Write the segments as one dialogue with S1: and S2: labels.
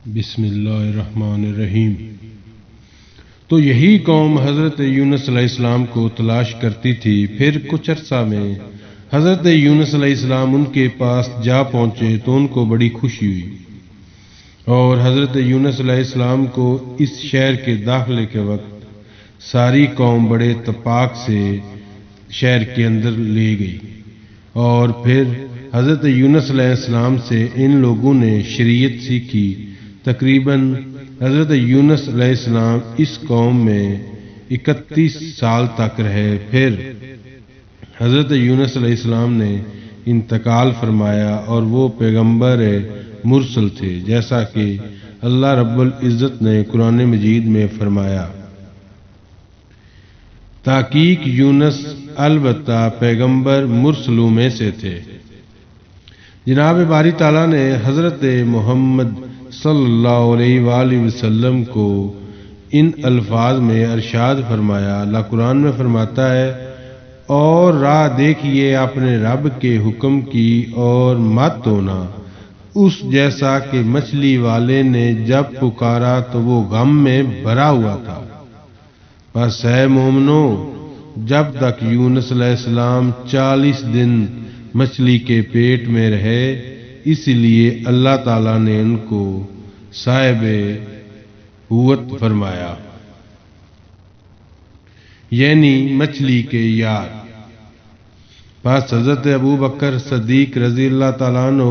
S1: بسم اللہ الرحمن الرحیم۔ تو یہی قوم حضرت یونس علیہ السلام کو تلاش کرتی تھی۔ پھر کچھ عرصہ میں حضرت یونس علیہ السلام ان کے پاس جا پہنچے تو ان کو بڑی خوشی ہوئی، اور حضرت یونس علیہ السلام کو اس شہر کے داخلے کے وقت ساری قوم بڑے اتفاق سے شہر کے اندر لے گئی، اور پھر حضرت یونس علیہ السلام سے ان لوگوں نے شریعت سیکھی۔ تقریباً حضرت یونس علیہ السلام اس قوم میں 31 سال تک رہے۔ پھر حضرت یونس علیہ السلام نے انتقال فرمایا، اور وہ پیغمبر مرسل تھے، جیسا کہ اللہ رب العزت نے قرآن مجید میں فرمایا۔ تحقیق یونس البتہ پیغمبر مرسلوں میں سے تھے۔ جناب باری تعالیٰ نے حضرت محمد صلی اللہ علیہ وآلہ وسلم کو ان الفاظ میں ارشاد فرمایا۔ اللہ قرآن میں فرماتا ہے، اور راہ دیکھیے اپنے رب کے حکم کی، اور مت ہونا اس جیسا کہ مچھلی والے نے جب پکارا تو وہ غم میں بھرا ہوا تھا۔ بس اے مومنو، جب تک یونس علیہ السلام 40 دن مچھلی کے پیٹ میں رہے، اس لیے اللہ تعالیٰ نے ان کو صاحب قوت فرمایا، یعنی مچھلی کے یار۔ پس حضرت ابو بکر صدیق رضی اللہ تعالیٰ عنہ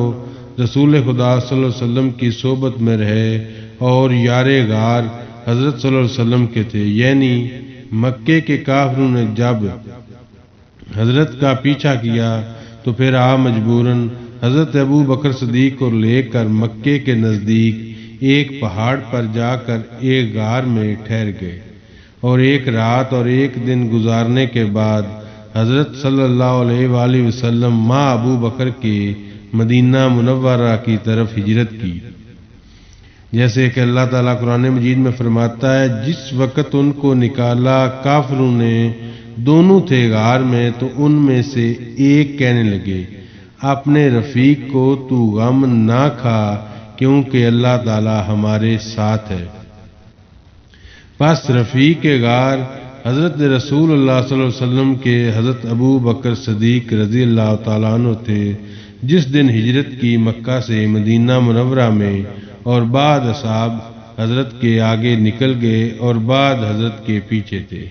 S1: رسول خدا صلی اللہ علیہ وسلم کی صحبت میں رہے، اور یار غار حضرت صلی اللہ علیہ وسلم کے تھے، یعنی مکے کے کافروں نے جب حضرت کا پیچھا کیا تو پھر آپ مجبوراً حضرت ابو بکر صدیق کو لے کر مکے کے نزدیک ایک پہاڑ پر جا کر ایک غار میں ٹھہر گئے، اور ایک رات اور ایک دن گزارنے کے بعد حضرت صلی اللہ علیہ وآلہ وسلم ماں ابو بکر کے مدینہ منورہ کی طرف ہجرت کی، جیسے کہ اللہ تعالیٰ قرآن مجید میں فرماتا ہے، جس وقت ان کو نکالا کافروں نے، دونوں تھے غار میں، تو ان میں سے ایک کہنے لگے اپنے رفیق کو، تو غم نہ کھا کیونکہ اللہ تعالیٰ ہمارے ساتھ ہے۔ پس رفیق غار حضرت رسول اللہ صلی اللہ علیہ وسلم کے حضرت ابو بکر صدیق رضی اللہ تعالیٰ عنہ تھے، جس دن ہجرت کی مکہ سے مدینہ منورہ میں، اور بعد اصحاب حضرت کے آگے نکل گئے اور بعد حضرت کے پیچھے تھے۔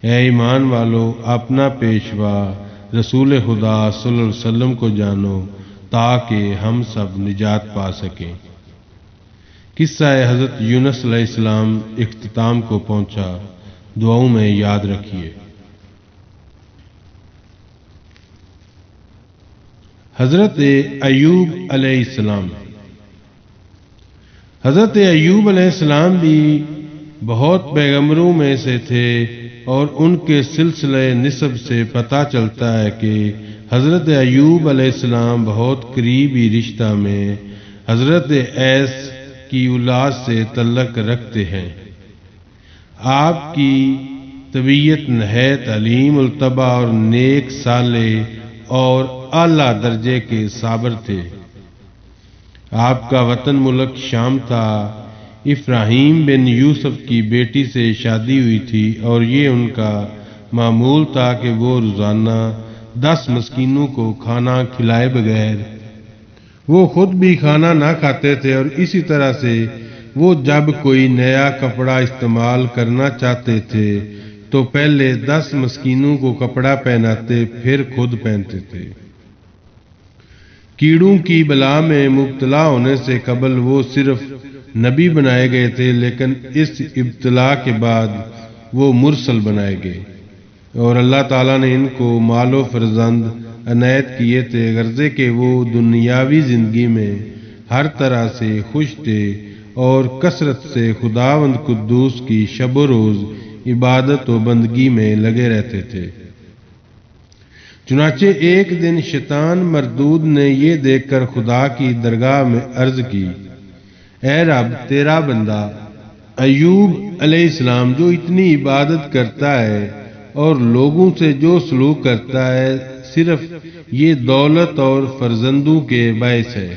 S1: اے ایمان والو، اپنا پیشوا رسول خدا صلی اللہ علیہ وسلم کو جانو تاکہ ہم سب نجات پا سکیں۔ قصہ حضرت یونس علیہ السلام اختتام کو پہنچا، دعاؤں میں یاد رکھیے۔ حضرت ایوب علیہ السلام۔ حضرت ایوب علیہ السلام بھی بہت پیغمبروں میں سے تھے، اور ان کے سلسلہ نسب سے پتہ چلتا ہے کہ حضرت ایوب علیہ السلام بہت قریبی رشتہ میں حضرت ایس کی اولاد سے تعلق رکھتے ہیں۔ آپ کی طبیعت نہایت علیم الطبع اور نیک صالح اور اعلیٰ درجے کے صابر تھے۔ آپ کا وطن ملک شام تھا۔ ابراہیم بن یوسف کی بیٹی سے شادی ہوئی تھی، اور یہ ان کا معمول تھا کہ وہ روزانہ 10 مسکینوں کو کھانا کھلائے بغیر وہ خود بھی کھانا نہ کھاتے تھے، اور اسی طرح سے وہ جب کوئی نیا کپڑا استعمال کرنا چاہتے تھے تو پہلے 10 مسکینوں کو کپڑا پہناتے، پھر خود پہنتے تھے۔ کیڑوں کی بلا میں مبتلا ہونے سے قبل وہ صرف نبی بنائے گئے تھے، لیکن اس ابتلا کے بعد وہ مرسل بنائے گئے، اور اللہ تعالیٰ نے ان کو مال و فرزند عنایت کیے تھے، غرضے کہ وہ دنیاوی زندگی میں ہر طرح سے خوش تھے، اور کثرت سے خداوند قدوس کی شب و روز عبادت و بندگی میں لگے رہتے تھے۔ چنانچہ ایک دن شیطان مردود نے یہ دیکھ کر خدا کی درگاہ میں عرض کی، اے رب، تیرا بندہ ایوب علیہ السلام جو اتنی عبادت کرتا ہے اور لوگوں سے جو سلوک کرتا ہے، صرف یہ دولت اور فرزندوں کے باعث ہے۔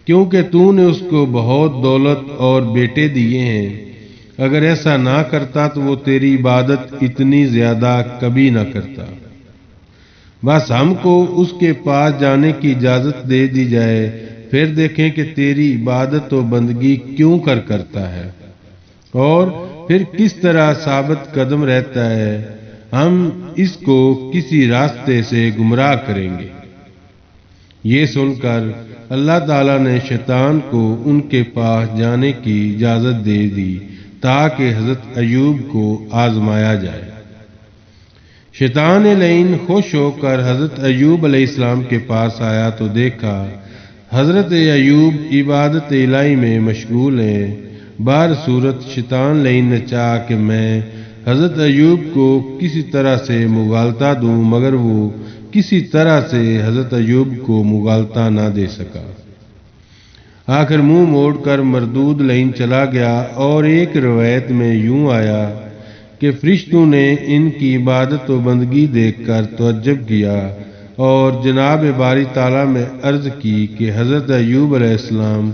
S1: کیونکہ تو نے اس کو بہت دولت اور بیٹے دیے ہیں۔ اگر ایسا نہ کرتا تو وہ تیری عبادت اتنی زیادہ کبھی نہ کرتا۔ بس ہم کو اس کے پاس جانے کی اجازت دے دی جائے، پھر دیکھیں کہ تیری عبادت و بندگی کیوں کرتا ہے اور پھر کس طرح ثابت قدم رہتا ہے۔ ہم اس کو کسی راستے سے گمراہ کریں گے۔ یہ سن کر اللہ تعالیٰ نے شیطان کو ان کے پاس جانے کی اجازت دے دی تاکہ حضرت ایوب کو آزمایا جائے۔ شیطان لعین خوش ہو کر حضرت ایوب علیہ السلام کے پاس آیا تو دیکھا حضرت ایوب عبادت الہی میں مشغول ہیں۔ بہر صورت شیطان لعین نے چاہا کہ میں حضرت ایوب کو کسی طرح سے مغالطہ دوں، مگر وہ کسی طرح سے حضرت ایوب کو مغالطہ نہ دے سکا۔ آخر منہ موڑ کر مردود لعین چلا گیا، اور ایک روایت میں یوں آیا کہ فرشتوں نے ان کی عبادت و بندگی دیکھ کر تعجب کیا اور جناب باری تعالیٰ میں عرض کی کہ حضرت ایوب علیہ السلام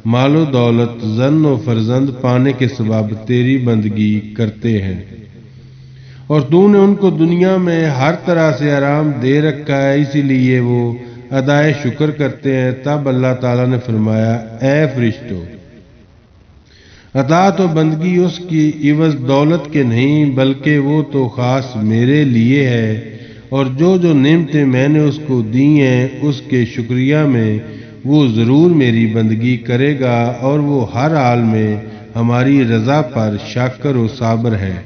S1: مال و دولت، زن و فرزند پانے کے سبب تیری بندگی کرتے ہیں، اور تو نے ان کو دنیا میں ہر طرح سے آرام دے رکھا ہے، اسی لیے وہ ادائے شکر کرتے ہیں۔ تب اللہ تعالیٰ نے فرمایا، اے فرشتو، اطاعت و بندگی اس کی عوض دولت کے نہیں، بلکہ وہ تو خاص میرے لیے ہے، اور جو نعمتیں میں نے اس کو دی ہیں اس کے شکریہ میں وہ ضرور میری بندگی کرے گا، اور وہ ہر حال میں ہماری رضا پر شاکر و صابر ہے۔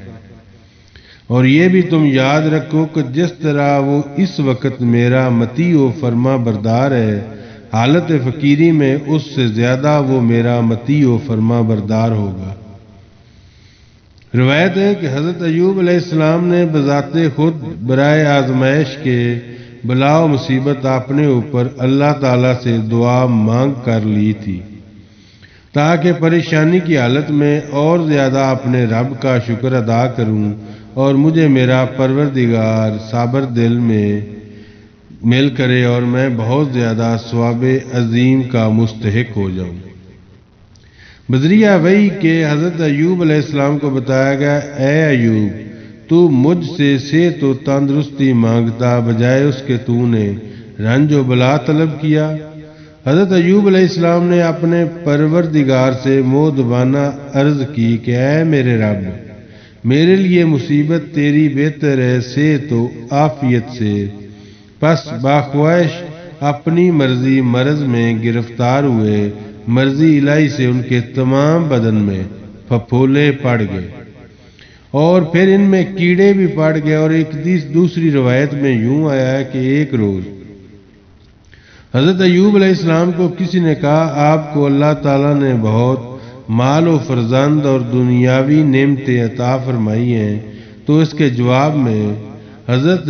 S1: اور یہ بھی تم یاد رکھو کہ جس طرح وہ اس وقت میرا مطیع و فرما بردار ہے، حالت فقیری میں اس سے زیادہ وہ میرا مطیع و فرما بردار ہوگا۔ روایت ہے کہ حضرت ایوب علیہ السلام نے بذات خود برائے آزمائش کے بلا و مصیبت اپنے اوپر اللہ تعالیٰ سے دعا مانگ کر لی تھی تاکہ پریشانی کی حالت میں اور زیادہ اپنے رب کا شکر ادا کروں اور مجھے میرا پروردگار صابر دل میں مل کرے اور میں بہت زیادہ ثواب عظیم کا مستحق ہو جاؤں۔ بذریعہ وحی کے حضرت ایوب علیہ السلام کو بتایا گیا، اے ایوب، تو مجھ سے صحت و تندرستی مانگتا بجائے اس کے تو نے رنج و بلا طلب کیا۔ حضرت ایوب علیہ السلام نے اپنے پروردگار سے مؤدبانہ عرض کی کہ اے میرے رب، میرے لیے مصیبت تیری بہتر ہے صحت و عافیت سے۔ پس باخواہش اپنی مرضی مرض میں گرفتار ہوئے، مرضی الہی سے ان کے تمام بدن میں پھپھولے پڑ گئے اور پھر ان میں کیڑے بھی پڑ گئے۔ اور ایک دوسری روایت میں یوں آیا ہے کہ ایک روز حضرت ایوب علیہ السلام کو کسی نے کہا، آپ کو اللہ تعالیٰ نے بہت مال و فرزند اور دنیاوی نعمتیں عطا فرمائی ہیں، تو اس کے جواب میں حضرت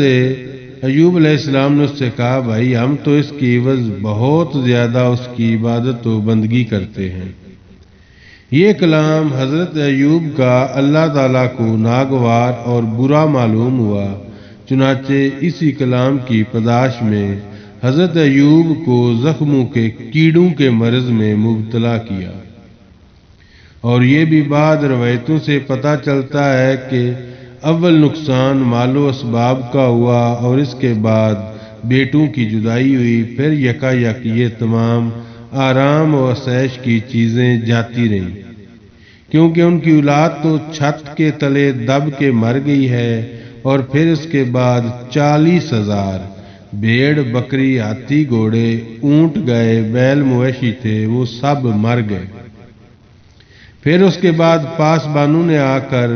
S1: ایوب علیہ السلام نے اس سے کہا، بھائی ہم تو اس کی عوض بہت زیادہ اس کی عبادت و بندگی کرتے ہیں۔ یہ کلام حضرت ایوب کا اللہ تعالیٰ کو ناگوار اور برا معلوم ہوا، چنانچہ اسی کلام کی پاداش میں حضرت ایوب کو زخموں کے کیڑوں کے مرض میں مبتلا کیا۔ اور یہ بھی بعض روایتوں سے پتہ چلتا ہے کہ اول نقصان مال و اسباب کا ہوا اور اس کے بعد بیٹوں کی جدائی ہوئی، پھر یکا یک یہ تمام آرام و آسائش کی چیزیں جاتی رہیں، کیونکہ ان کی اولاد تو چھت کے تلے دب کے مر گئی ہے، اور پھر اس کے بعد 40,000 بھیڑ بکری ہاتھی گھوڑے اونٹ گائے بیل مویشی تھے وہ سب مر گئے۔ پھر اس کے بعد پاس بانو نے آ کر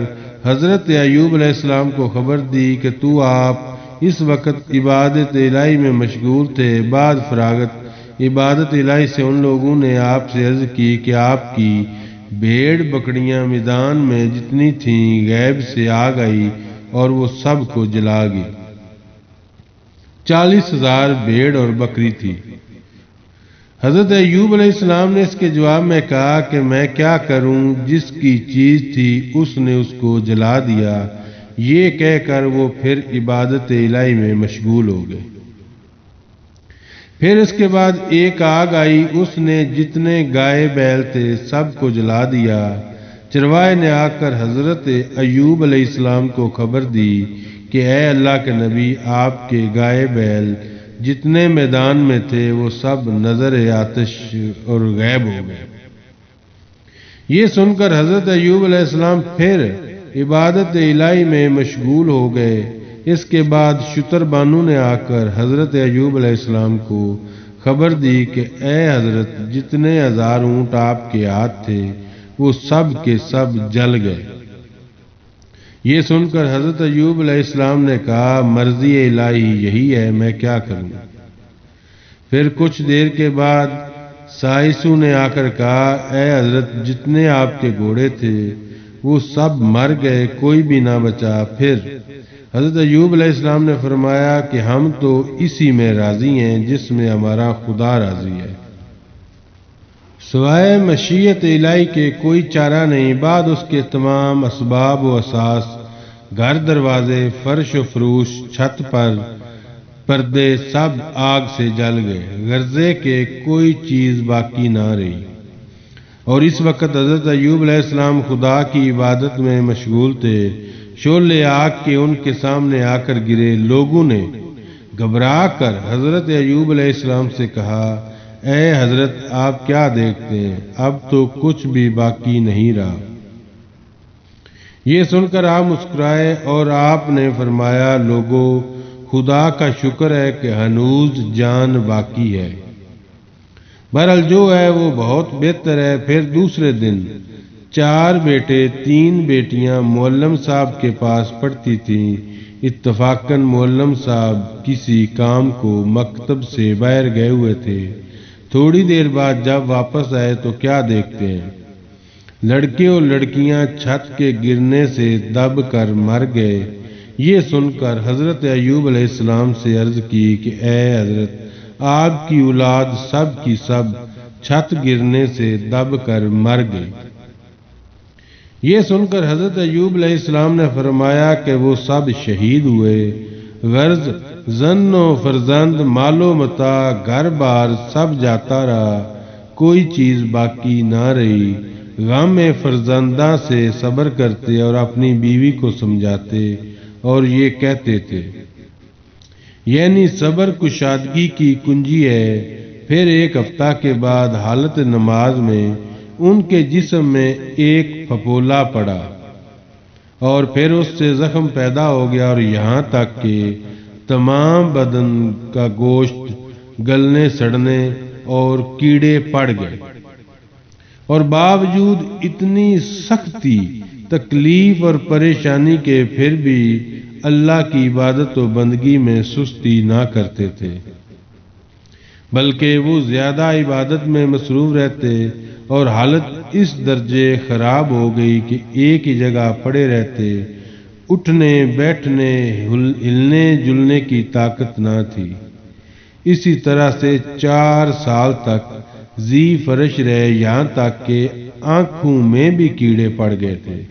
S1: حضرت ایوب علیہ السلام کو خبر دی کہ تو آپ اس وقت عبادت الہی میں مشغول تھے۔ بعد فراغت عبادت الہی سے ان لوگوں نے آپ سے عرض کی کہ آپ کی بھیڑ بکریاں میدان میں جتنی تھیں غیب سے آ گئی اور وہ سب کو جلا گئی۔ 40,000 بھیڑ اور بکری تھی۔ حضرت ایوب علیہ السلام نے اس کے جواب میں کہا کہ میں کیا کروں، جس کی چیز تھی اس نے اس کو جلا دیا۔ یہ کہہ کر وہ پھر عبادت الہی میں مشغول ہو گئے۔ پھر اس کے بعد ایک آگ آئی، اس نے جتنے گائے بیل تھے سب کو جلا دیا۔ چروائے نے آ کر حضرت ایوب علیہ السلام کو خبر دی کہ اے اللہ کے نبی، آپ کے گائے بیل جتنے میدان میں تھے وہ سب نظر آتش اور غائب ہو گئے۔ یہ سن کر حضرت ایوب علیہ السلام پھر عبادت الہی میں مشغول ہو گئے۔ اس کے بعد شتر بانو نے آ کر حضرت ایوب علیہ السلام کو خبر دی کہ اے حضرت، جتنے 1000 اونٹ آپ کے ہاتھ تھے وہ سب کے سب جل گئے۔ یہ سن کر حضرت ایوب علیہ السلام نے کہا، مرضی الہی یہی ہے، میں کیا کروں؟ پھر کچھ دیر کے بعد سائسو نے آ کر کہا، اے حضرت، جتنے آپ کے گھوڑے تھے وہ سب مر گئے، کوئی بھی نہ بچا۔ پھر حضرت ایوب علیہ السلام نے فرمایا کہ ہم تو اسی میں راضی ہیں جس میں ہمارا خدا راضی ہے، سوائے مشیت الہی کے کوئی چارہ نہیں۔ بعد اس کے تمام اسباب و اساس، گھر، دروازے، فرش و فروش، چھت پر پردے سب آگ سے جل گئے، غرضے کے کوئی چیز باقی نہ رہی۔ اور اس وقت حضرت ایوب علیہ السلام خدا کی عبادت میں مشغول تھے۔ شعلے آگ کے ان کے سامنے آ کر گرے۔ لوگوں نے گھبرا کر حضرت ایوب علیہ السلام سے کہا، اے حضرت، آپ کیا دیکھتے ہیں؟ اب تو کچھ بھی باقی نہیں رہا۔ یہ سن کر آپ مسکرائے اور آپ نے فرمایا، لوگوں، خدا کا شکر ہے کہ ہنوز جان باقی ہے، بہرحال جو ہے وہ بہت بہتر ہے۔ پھر دوسرے دن 4 بیٹے 3 بیٹیاں معلم صاحب کے پاس پڑھتی تھیں۔ اتفاقاً معلم صاحب کسی کام کو مکتب سے باہر گئے ہوئے تھے۔ تھوڑی دیر بعد جب واپس آئے تو کیا دیکھتے ہیں، لڑکے اور لڑکیاں چھت کے گرنے سے دب کر مر گئے۔ یہ سن کر حضرت ایوب علیہ السلام سے عرض کی کہ اے حضرت، آپ کی اولاد سب کی سب چھت گرنے سے دب کر مر گئی۔ یہ سن کر حضرت ایوب علیہ السلام نے فرمایا کہ وہ سب شہید ہوئے، غرض زن و فرزند، مال و متاع، گھر بار سب جاتا رہا، کوئی چیز باقی نہ رہی۔ غم فرزنداں سے صبر کرتے اور اپنی بیوی کو سمجھاتے اور یہ کہتے تھے، یعنی صبر کشادگی کی کنجی ہے۔ پھر 1 ہفتہ کے بعد حالت نماز میں ان کے جسم میں ایک پھپولا پڑا اور پھر اس سے زخم پیدا ہو گیا اور یہاں تک کہ تمام بدن کا گوشت گلنے، سڑنے اور کیڑے پڑ گئے، اور باوجود اتنی سختی، تکلیف اور پریشانی کے پھر بھی اللہ کی عبادت و بندگی میں سستی نہ کرتے تھے، بلکہ وہ زیادہ عبادت میں مصروف رہتے، اور حالت اس درجے خراب ہو گئی کہ ایک ہی جگہ پڑے رہتے، اٹھنے بیٹھنے ہلنے جلنے کی طاقت نہ تھی۔ اسی طرح سے 4 سال تک زی فرش رہے، یہاں تک کہ آنکھوں میں بھی کیڑے پڑ گئے تھے۔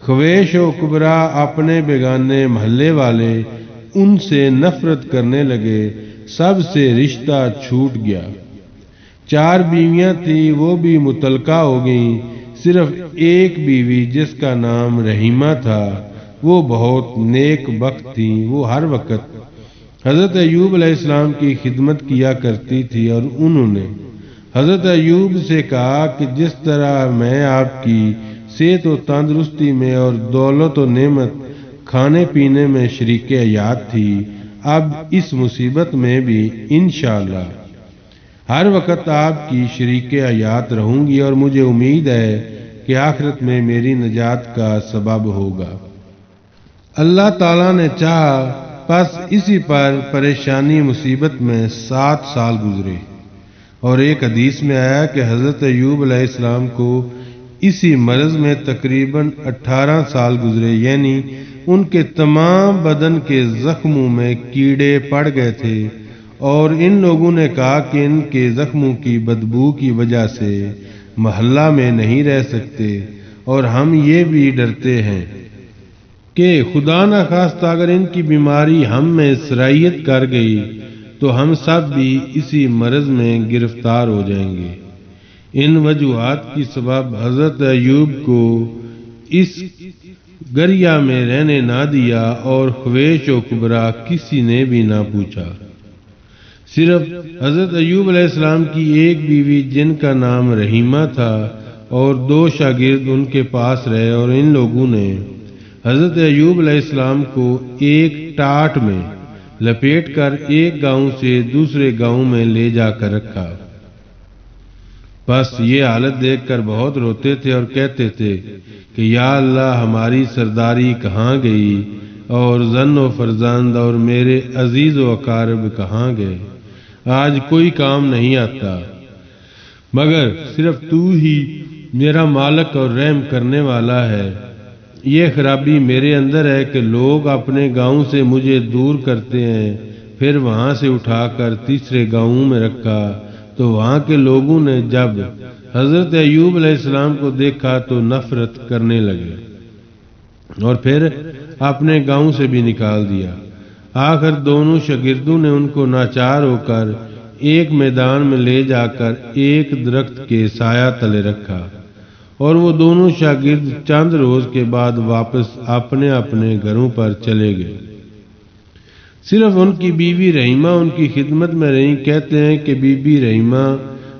S1: خویش و کبرا، اپنے بیگانے محلے والے ان سے نفرت کرنے لگے، سب سے رشتہ چھوٹ گیا۔ 4 بیویاں تھیں، وہ بھی مطلقہ ہو گئیں، صرف ایک بیوی جس کا نام رحیمہ تھا، وہ بہت نیک بخت تھی۔ وہ ہر وقت حضرت ایوب علیہ السلام کی خدمت کیا کرتی تھی، اور انہوں نے حضرت ایوب سے کہا کہ جس طرح میں آپ کی صحت و تندرستی میں اور دولت و نعمت، کھانے پینے میں شریک حیات تھی، اب اس مصیبت میں بھی انشاءاللہ ہر وقت آپ کی شریک حیات رہوں گی، اور مجھے امید ہے کہ آخرت میں میری نجات کا سبب ہوگا۔ اللہ تعالیٰ نے چاہا، پس اسی پر پریشانی مصیبت میں 7 سال گزرے، اور ایک حدیث میں آیا کہ حضرت ایوب علیہ السلام کو اسی مرض میں تقریباً 18 سال گزرے، یعنی ان کے تمام بدن کے زخموں میں کیڑے پڑ گئے تھے، اور ان لوگوں نے کہا کہ ان کے زخموں کی بدبو کی وجہ سے محلہ میں نہیں رہ سکتے، اور ہم یہ بھی ڈرتے ہیں کہ خدا نخواستہ اگر ان کی بیماری ہم میں سرایت کر گئی تو ہم سب بھی اسی مرض میں گرفتار ہو جائیں گے۔ ان وجوہات کی سبب حضرت ایوب کو اس گریا میں رہنے نہ دیا اور خویش و کبرا کسی نے بھی نہ پوچھا۔ صرف حضرت ایوب علیہ السلام کی ایک بیوی جن کا نام رحیمہ تھا اور 2 شاگرد ان کے پاس رہے، اور ان لوگوں نے حضرت ایوب علیہ السلام کو ایک ٹاٹ میں لپیٹ کر ایک گاؤں سے دوسرے گاؤں میں لے جا کر رکھا۔ بس یہ حالت دیکھ کر بہت روتے تھے اور کہتے تھے کہ یا اللہ، ہماری سرداری کہاں گئی، اور زن و فرزند اور میرے عزیز و اقارب کہاں گئے؟ آج کوئی کام نہیں آتا مگر صرف تو ہی میرا مالک اور رحم کرنے والا ہے۔ یہ خرابی میرے اندر ہے کہ لوگ اپنے گاؤں سے مجھے دور کرتے ہیں۔ پھر وہاں سے اٹھا کر تیسرے گاؤں میں رکھا تو وہاں کے لوگوں نے جب حضرت ایوب علیہ السلام کو دیکھا تو نفرت کرنے لگے اور پھر اپنے گاؤں سے بھی نکال دیا۔ آخر دونوں شاگردوں نے ان کو ناچار ہو کر ایک میدان میں لے جا کر ایک درخت کے سایہ تلے رکھا، اور وہ دونوں شاگرد چند روز کے بعد واپس اپنے اپنے گھروں پر چلے گئے۔ صرف ان کی بیوی رحیمہ ان کی خدمت میں رہی۔ کہتے ہیں کہ بی بی رحیمہ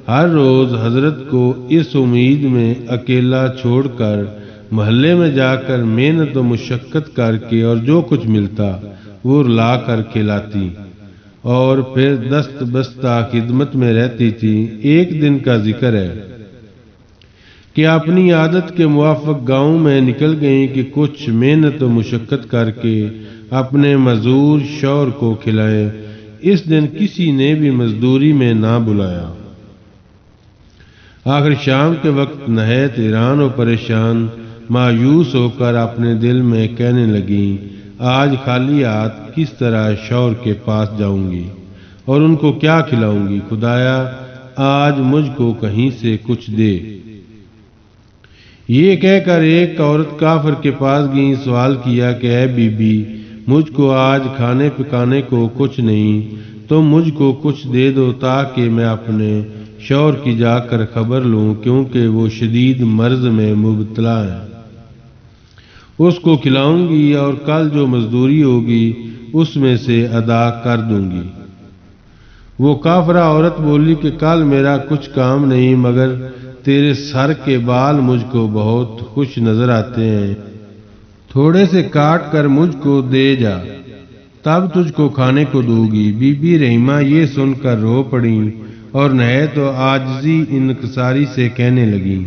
S1: ہر روز حضرت کو اس امید میں اکیلا چھوڑ کر محلے میں جا کر محنت و مشقت کر کے اور جو کچھ ملتا وہ لا کر کھلاتی اور پھر دست بستہ خدمت میں رہتی تھی۔ ایک دن کا ذکر ہے کہ اپنی عادت کے موافق گاؤں میں نکل گئیں کہ کچھ محنت و مشقت کر کے اپنے مزدور شوہر کو کھلائیں۔ اس دن کسی نے بھی مزدوری میں نہ بلایا۔ آخر شام کے وقت نہایت حیران و پریشان مایوس ہو کر اپنے دل میں کہنے لگیں، آج خالی ہاتھ کس طرح شوہر کے پاس جاؤں گی اور ان کو کیا کھلاؤں گی؟ خدایا، آج مجھ کو کہیں سے کچھ دے۔ یہ کہہ کر ایک عورت کافر کے پاس گئی، سوال کیا کہ اے بی بی، مجھ کو آج کھانے پکانے کو کچھ نہیں، تم مجھ کو کچھ دے دو تاکہ میں اپنے شوہر کی جا کر خبر لوں، کیونکہ وہ شدید مرض میں مبتلا ہے۔ اس کو کھلاؤں گی اور کل جو مزدوری ہوگی اس میں سے ادا کر دوں گی۔ وہ کافرہ عورت بولی کہ کل میرا کچھ کام نہیں، مگر تیرے سر کے بال مجھ کو بہت خوش نظر آتے ہیں، تھوڑے سے کاٹ کر مجھ کو دے جا، تب تجھ کو کھانے کو دوں گی۔ بی بی رحیمہ یہ سن کر رو پڑیں اور نہایت و عاجزی انکساری سے کہنے لگیں،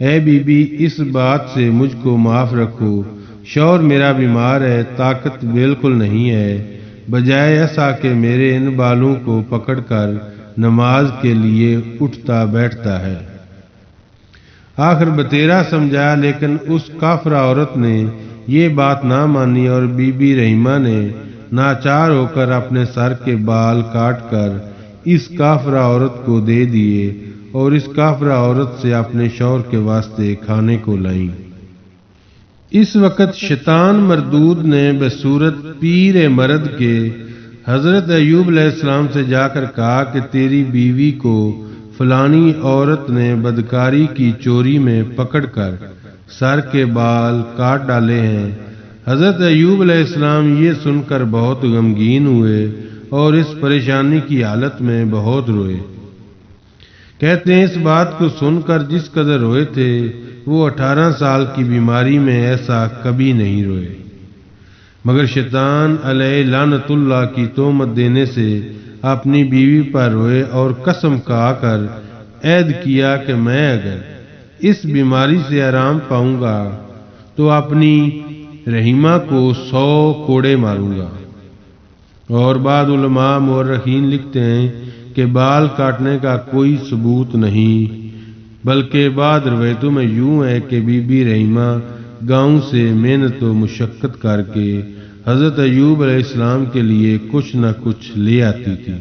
S1: اے بی بی، اس بات سے مجھ کو معاف رکھو، شوہر میرا بیمار ہے، طاقت بالکل نہیں ہے، بجائے ایسا کہ میرے ان بالوں کو پکڑ کر نماز کے لیے اٹھتا بیٹھتا ہے۔ آخر بتیرا سمجھایا، لیکن اس کافرہ عورت نے یہ بات نہ مانی اور بی بی رحیمہ نے ناچار ہو کر اپنے سر کے بال کاٹ کر اس کافرہ عورت کو دے دیے اور اس کافرہ عورت سے اپنے شوہر کے واسطے کھانے کو لائیں۔ اس وقت شیطان مردود نے بصورت پیر مرد کے حضرت ایوب علیہ السلام سے جا کر کہا کہ تیری بیوی کو فلانی عورت نے بدکاری کی چوری میں پکڑ کر سر کے بال کاٹ ڈالے ہیں۔ حضرت ایوب علیہ السلام یہ سن کر بہت غمگین ہوئے اور اس پریشانی کی حالت میں بہت روئے۔ کہتے ہیں اس بات کو سن کر جس قدر روئے تھے وہ 18 سال کی بیماری میں ایسا کبھی نہیں روئے، مگر شیطان علیہ لعنت اللہ کی تہمت دینے سے اپنی بیوی پر روئے اور قسم کھا کر عہد کیا کہ میں اگر اس بیماری سے آرام پاؤں گا تو اپنی رحیمہ کو 100 کوڑے ماروں گا۔ اور بعض علماء مورخین لکھتے ہیں کہ بال کاٹنے کا کوئی ثبوت نہیں، بلکہ بعض روایتوں میں یوں ہے کہ بی بی رحیمہ گاؤں سے محنت و مشقت کر کے حضرت ایوب علیہ السلام کے لیے کچھ نہ کچھ لے آتی تھی۔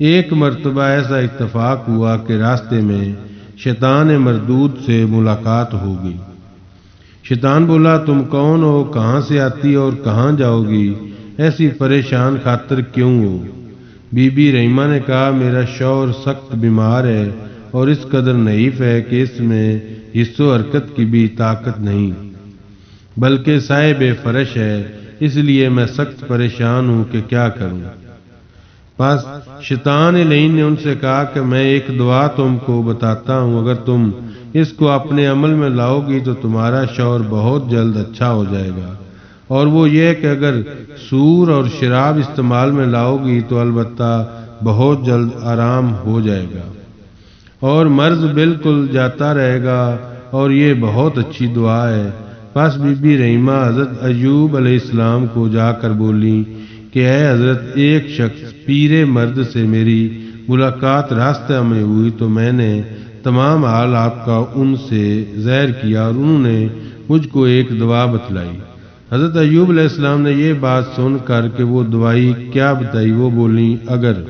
S1: ایک مرتبہ ایسا اتفاق ہوا کہ راستے میں شیطان مردود سے ملاقات ہو گئی۔ شیطان بولا، تم کون ہو، کہاں سے آتی اور کہاں جاؤ گی، ایسی پریشان خاطر کیوں ہو؟ بی بی رحیمہ نے کہا میرا شوہر سخت بیمار ہے اور اس قدر نحیف ہے کہ اس میں حص و حرکت کی بھی طاقت نہیں، بلکہ صاحب فرش ہے، اس لیے میں سخت پریشان ہوں کہ کیا کروں۔ پس شیطان لعین نے ان سے کہا کہ میں ایک دعا تم کو بتاتا ہوں، اگر تم اس کو اپنے عمل میں لاؤ گی تو تمہارا شوہر بہت جلد اچھا ہو جائے گا، اور وہ یہ کہ اگر سور اور شراب استعمال میں لاؤ گی تو البتہ بہت جلد آرام ہو جائے گا اور مرض بالکل جاتا رہے گا، اور یہ بہت اچھی دعا ہے۔ پس بی بی رحیمہ حضرت ایوب علیہ السلام کو جا کر بولی کہ اے حضرت، ایک شخص پیرے مرد سے میری ملاقات راستہ میں ہوئی تو میں نے تمام حال آپ کا ان سے ظاہر کیا اور انہوں نے مجھ کو ایک دعا بتلائی۔ حضرت ایوب علیہ السلام نے یہ بات سن کر کہ وہ دعائی کیا بتائی، وہ بولیں اگر